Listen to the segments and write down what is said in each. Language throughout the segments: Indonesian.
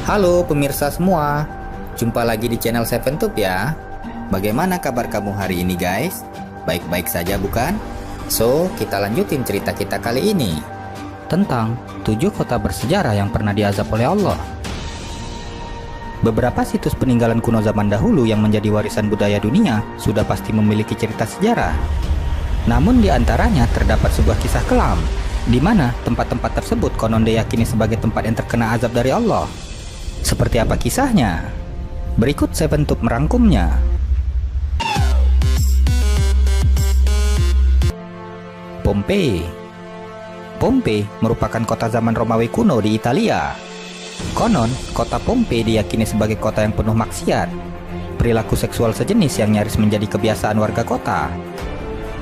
Halo pemirsa semua, jumpa lagi di channel Seventube ya. Bagaimana kabar kamu hari ini guys? Baik-baik saja bukan? So, kita lanjutin cerita kita kali ini tentang 7 kota bersejarah yang pernah diazab oleh Allah. Beberapa situs peninggalan kuno zaman dahulu yang menjadi warisan budaya dunia sudah pasti memiliki cerita sejarah. Namun di antaranya terdapat sebuah kisah kelam, di mana tempat-tempat tersebut konon diyakini sebagai tempat yang terkena azab dari Allah. Seperti apa kisahnya? Berikut Seventube merangkumnya. Pompei. Pompei merupakan kota zaman Romawi kuno di Italia. Konon, kota Pompei diyakini sebagai kota yang penuh maksiat, perilaku seksual sejenis yang nyaris menjadi kebiasaan warga kota.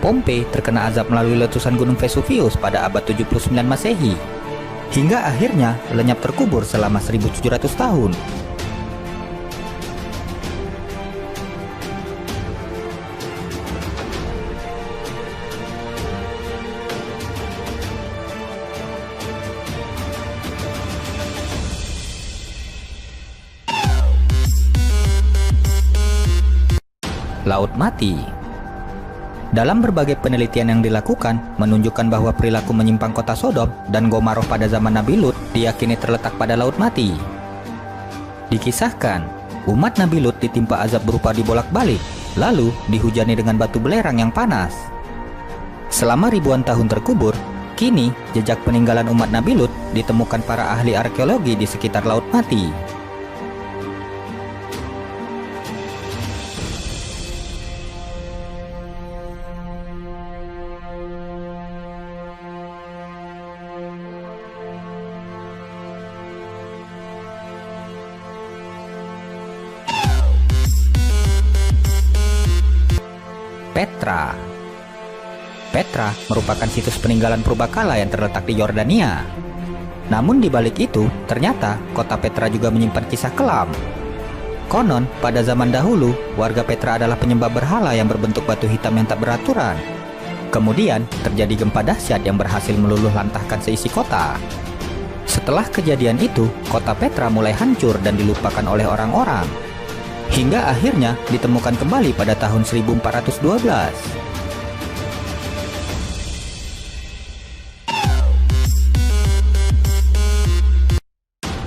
Pompei terkena azab melalui letusan Gunung Vesuvius pada abad 79 Masehi, hingga akhirnya lenyap terkubur selama 1700 tahun. Laut Mati. Dalam berbagai penelitian yang dilakukan, menunjukkan bahwa perilaku menyimpang kota Sodom dan Gomorrah pada zaman Nabi Lut diyakini terletak pada Laut Mati. Dikisahkan, umat Nabi Lut ditimpa azab berupa dibolak-balik, lalu dihujani dengan batu belerang yang panas. Selama ribuan tahun terkubur, kini jejak peninggalan umat Nabi Lut ditemukan para ahli arkeologi di sekitar Laut Mati. Petra. Petra merupakan situs peninggalan purbakala yang terletak di Yordania. Namun di balik itu, ternyata kota Petra juga menyimpan kisah kelam. Konon, pada zaman dahulu, warga Petra adalah penyembah berhala yang berbentuk batu hitam yang tak beraturan. Kemudian, terjadi gempa dahsyat yang berhasil meluluh lantahkan seisi kota. Setelah kejadian itu, kota Petra mulai hancur dan dilupakan oleh orang-orang, hingga akhirnya ditemukan kembali pada tahun 1412.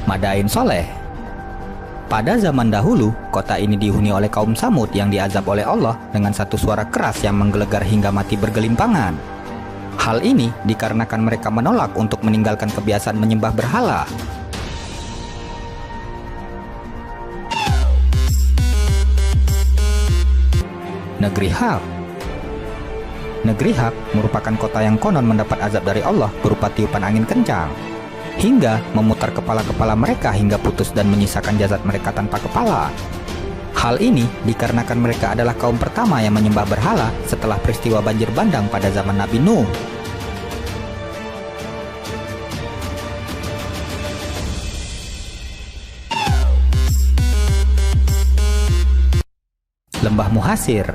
Madain Soleh. Pada zaman dahulu, kota ini dihuni oleh kaum Samud yang diazab oleh Allah dengan satu suara keras yang menggelegar hingga mati bergelimpangan. Hal ini dikarenakan mereka menolak untuk meninggalkan kebiasaan menyembah berhala. Negeri Hak. Negeri Hak merupakan kota yang konon mendapat azab dari Allah berupa tiupan angin kencang, hingga memutar kepala-kepala mereka hingga putus dan menyisakan jasad mereka tanpa kepala. Hal ini dikarenakan mereka adalah kaum pertama yang menyembah berhala setelah peristiwa banjir bandang pada zaman Nabi Nuh. Lembah Muhasir.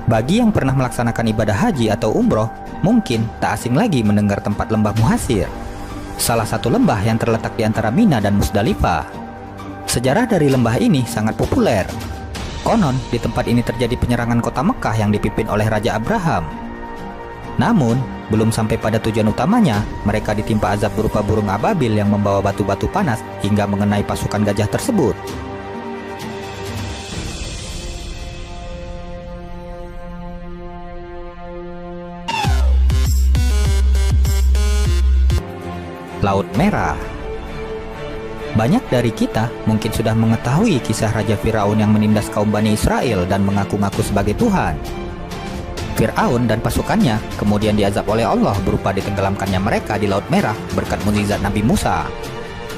Bagi yang pernah melaksanakan ibadah haji atau umroh, mungkin tak asing lagi mendengar tempat Lembah Muhasir, salah satu lembah yang terletak di antara Mina dan Musdalifah. Sejarah dari lembah ini sangat populer. Konon, di tempat ini terjadi penyerangan kota Mekah yang dipimpin oleh Raja Abraham. Namun, belum sampai pada tujuan utamanya, mereka ditimpa azab berupa burung ababil yang membawa batu-batu panas hingga mengenai pasukan gajah tersebut. Laut Merah. Banyak dari kita mungkin sudah mengetahui kisah Raja Firaun yang menindas kaum Bani Israel dan mengaku-ngaku sebagai Tuhan. Firaun dan pasukannya kemudian diazab oleh Allah berupa ditenggelamkannya mereka di Laut Merah berkat mukjizat Nabi Musa.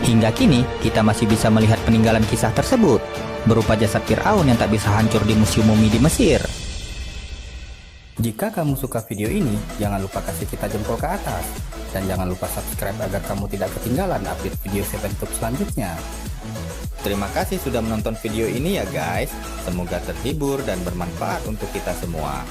Hingga kini kita masih bisa melihat peninggalan kisah tersebut berupa jasad Firaun yang tak bisa hancur di museum mumi di Mesir. Jika kamu suka video ini, jangan lupa kasih kita jempol ke atas. Dan jangan lupa subscribe agar kamu tidak ketinggalan update video Seventube selanjutnya. Terima kasih sudah menonton video ini ya guys. Semoga terhibur dan bermanfaat untuk kita semua.